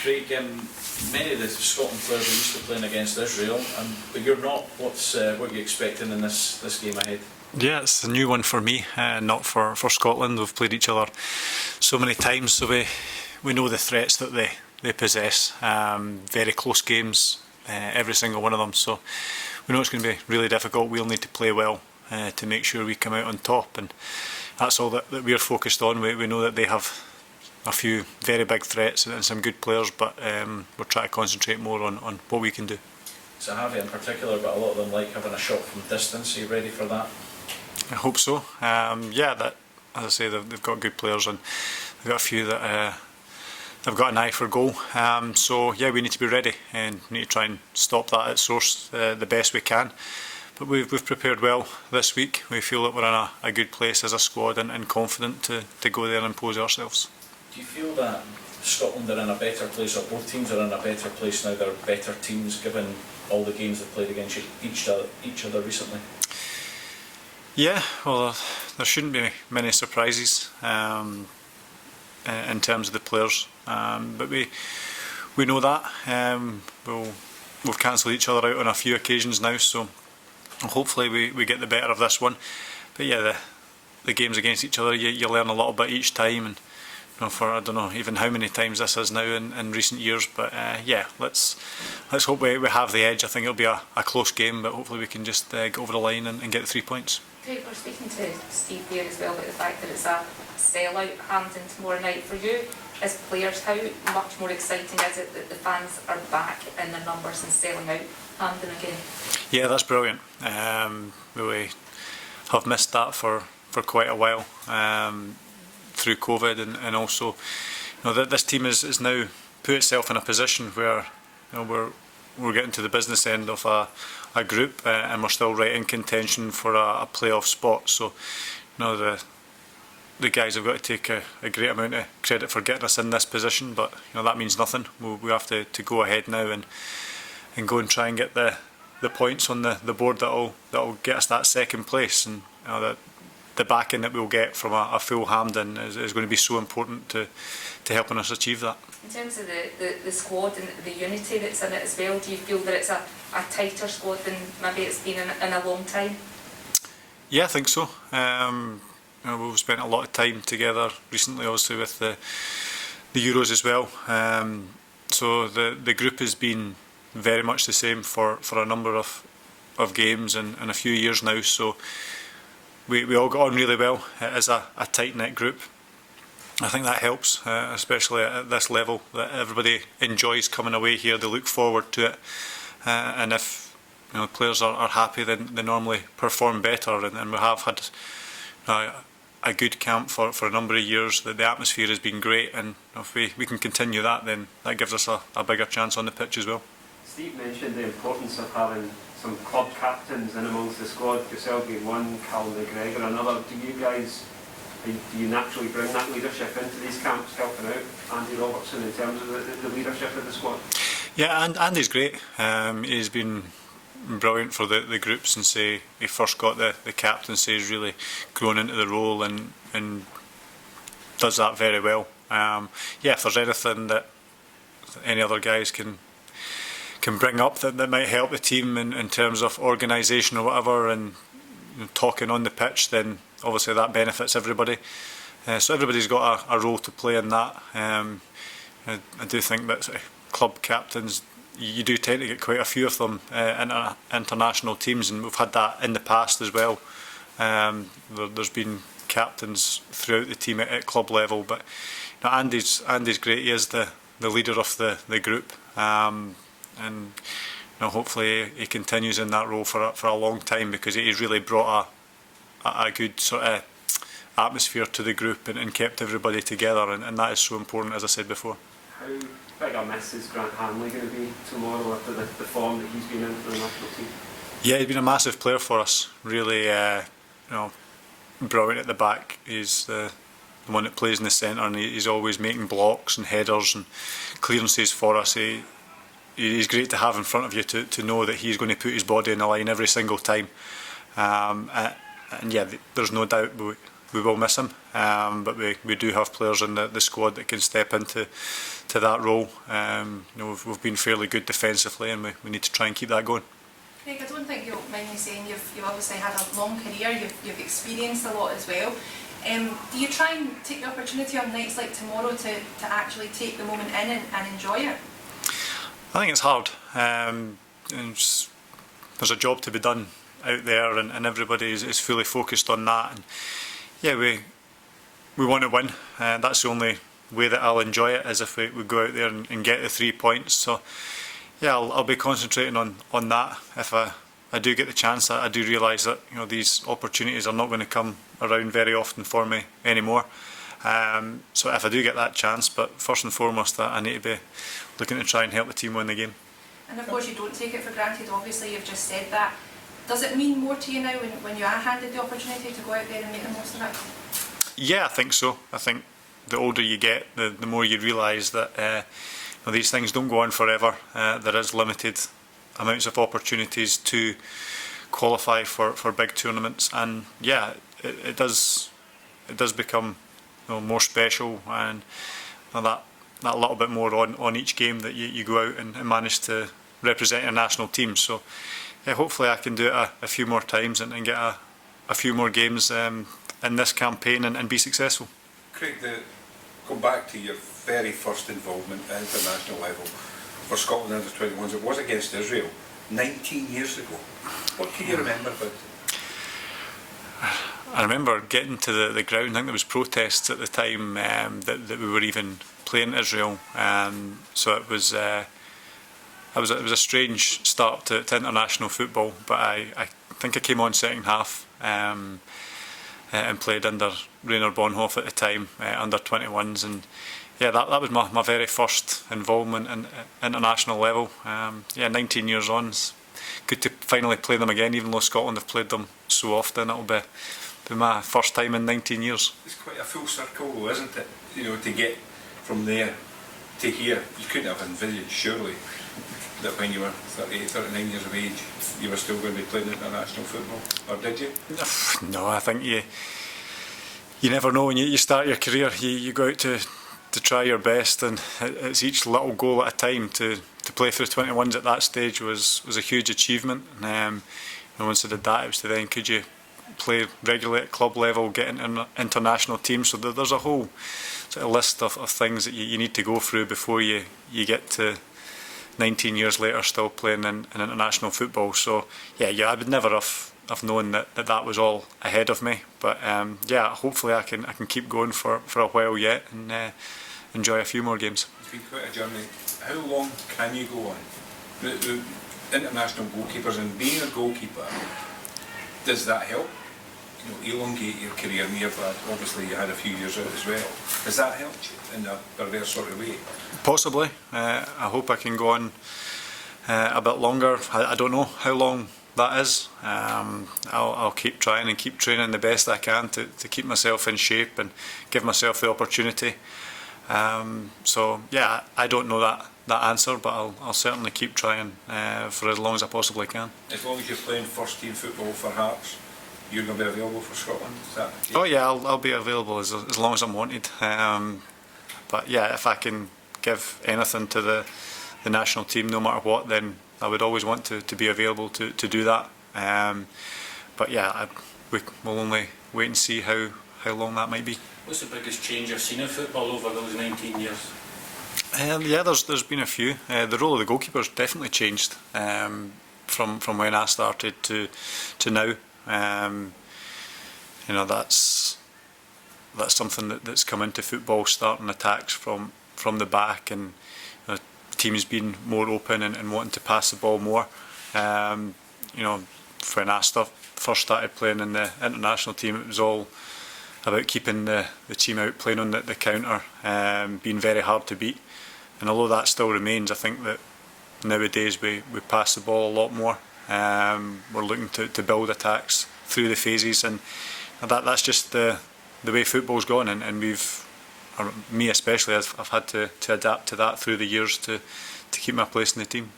Craig, many of the Scotland players are used to playing against Israel, but you're not. What are you expecting in this game ahead? Yeah, it's a new one for me, not for Scotland. We've played each other so many times, so we know the threats that they possess. Very close games, every single one of them. So we know it's going to be really difficult. We'll need to play well to make sure we come out on top, and that's all that we're focused on. We know that they have a few very big threats and some good players, but we're trying to concentrate more on what we can do. So Harvey in particular, but a lot of them like having a shot from distance. Are you ready for that? I hope so. Yeah, that, as I say, they've got good players, and they've got a few that they've got an eye for goal. So yeah, we need to be ready and need to try and stop that at source the best we can. But we've prepared well this week. We feel that we're in a good place as a squad and confident to go there and impose ourselves. Do you feel that Scotland are in a better place, or both teams are in a better place now? They're better teams given all the games they've played against each other recently? Yeah, well, there shouldn't be many surprises in terms of the players, but we know that. We've cancelled each other out on a few occasions now, so hopefully we get the better of this one. But yeah, the games against each other, you learn a little bit each time, and for I don't know even how many times this is now in recent years. But yeah, let's hope we have the edge. I think it'll be a close game, but hopefully we can just get over the line and get the 3 points. Great, we're speaking to Steve there as well about the fact that it's a sell-out Hampden tomorrow night. For you as players, how much more exciting is it that the fans are back in their numbers and selling out Hampden again? Yeah, that's brilliant. We have missed that for quite a while through COVID, and also that this team is now put itself in a position where we're getting to the business end of a group, and we're still right in contention for a playoff spot. So the guys have got to take a great amount of credit for getting us in this position, but that means nothing. We have to go ahead now and go and try and get the points on the board that'll get us that second place, and that the backing that we'll get from a full Hampden is going to be so important to helping us achieve that. In terms of the squad and the unity that's in it as well, do you feel that it's a tighter squad than maybe it's been in a long time? Yeah, I think so. We've spent a lot of time together recently, obviously with the Euros as well. So the group has been very much the same for a number of games and a few years now. So we all got on really well. It is a tight-knit group. I think that helps, especially at this level, that everybody enjoys coming away here. They look forward to it, and if players are happy, then they normally perform better. And we have had a good camp for a number of years. The atmosphere has been great, and if we can continue that, then that gives us a bigger chance on the pitch as well. Steve mentioned the importance of having some club captains in amongst the squad, yourself being one, Cal McGregor another. Do you naturally bring that leadership into these camps, helping out Andy Robertson in terms of the leadership of the squad? Yeah, and Andy's great. He's been brilliant for the group since he first got the captaincy. He's really grown into the role and does that very well. Yeah, if there's anything that any other guys can bring up that might help the team in terms of organisation or whatever, and talking on the pitch, then obviously that benefits everybody. So everybody's got a role to play in that. I do think that club captains, you do tend to get quite a few of them in international teams, and we've had that in the past as well. There's been captains throughout the team at club level, but Andy's great. He is the leader of the group, and hopefully he continues in that role for a long time, because he's really brought a good sort of atmosphere to the group and kept everybody together, and that is so important, as I said before. How big a miss is Grant Hanley going to be tomorrow after the form that he's been in for the national team? Yeah, he's been a massive player for us. Really, brilliant at the back. He's the one that plays in the centre, and he's always making blocks and headers and clearances for us. He's great to have in front of you to know that he's going to put his body in the line every single time. And yeah, there's no doubt will miss him, but we do have players in the squad that can step into that role. We've been fairly good defensively, and we need to try and keep that going. Craig, I don't think you'll mind me saying you've obviously had a long career, you've experienced a lot as well. Do you try and take the opportunity on nights like tomorrow to actually take the moment in and enjoy it? I think it's hard. There's a job to be done out there, and everybody is fully focused on that. And yeah, we want to win. That's the only way that I'll enjoy it, is if we go out there and get the 3 points. So yeah, I'll be concentrating on that. If I do get the chance, I do realise that these opportunities are not going to come around very often for me anymore. So if I do get that chance, but first and foremost, I need to be looking to try and help the team win the game. And of course you don't take it for granted, obviously you've just said that. Does it mean more to you now when you are handed the opportunity to go out there and make the most of it? Yeah, I think so. I think the older you get, the more you realise that these things don't go on forever. There is limited amounts of opportunities to qualify for big tournaments, and yeah, it does become more special, and that little bit more on each game that you go out and manage to represent your national team. So yeah, hopefully I can do it a few more times and get a few more games in this campaign and be successful. Craig, go back to your very first involvement at international level for Scotland under 21s. It was against Israel 19 years ago. What can you remember about it? I remember getting to the ground. I think there was protests at the time that we were even playing Israel. So it was a strange start to international football. But I think I came on second half and played under Rainer Bonhoff at the time, under 21s, and yeah, that was my very first involvement in international level. 19 years on, it's good to finally play them again, even though Scotland have played them so often. It'll be my first time in 19 years. It's quite a full circle though, isn't it? To get from there to here. You couldn't have envisaged, surely, that when you were 38, 39 years of age, you were still going to be playing international football, or did you? No, I think you never know when you start your career. You go out to try your best, and it's each little goal at a time. To play for the 21s at that stage was a huge achievement. And once I did that, it was to then, could you play regularly at club level, get into an international team? So there's a whole sort of list of things that you need to go through before you get to 19 years later still playing in international football. So yeah, I would never have known that was all ahead of me. But hopefully I can keep going for a while yet and enjoy a few more games. It's been quite a journey. How long can you go on? The international goalkeepers, and being a goalkeeper, does that help? Elongate your career near, but obviously you had a few years out as well. Has that helped you in a perverse sort of way? Possibly. I hope I can go on a bit longer. I don't know how long that is. I'll keep trying and keep training the best I can to keep myself in shape and give myself the opportunity. So yeah, I don't know that answer, but I'll certainly keep trying for as long as I possibly can. As long as you're playing first team football for Hearts, you're going to be available for Scotland? Is that the case? Oh yeah, I'll be available as long as I'm wanted. But yeah, if I can give anything to the national team, no matter what, then I would always want to be available to do that. But yeah, we'll only wait and see how long that might be. What's the biggest change you've seen in football over those 19 years? Yeah, there's been a few. The role of the goalkeeper's definitely changed from when I started to now. That's something that's come into football, starting attacks from the back, and teams being more open and wanting to pass the ball more. When I first started playing in the international team, it was all about keeping the team out, playing on the counter, being very hard to beat. And although that still remains, I think that nowadays we pass the ball a lot more. We're looking to build attacks through the phases, and that's just the way football's gone, and me especially, I've had to adapt to that through the years to keep my place in the team.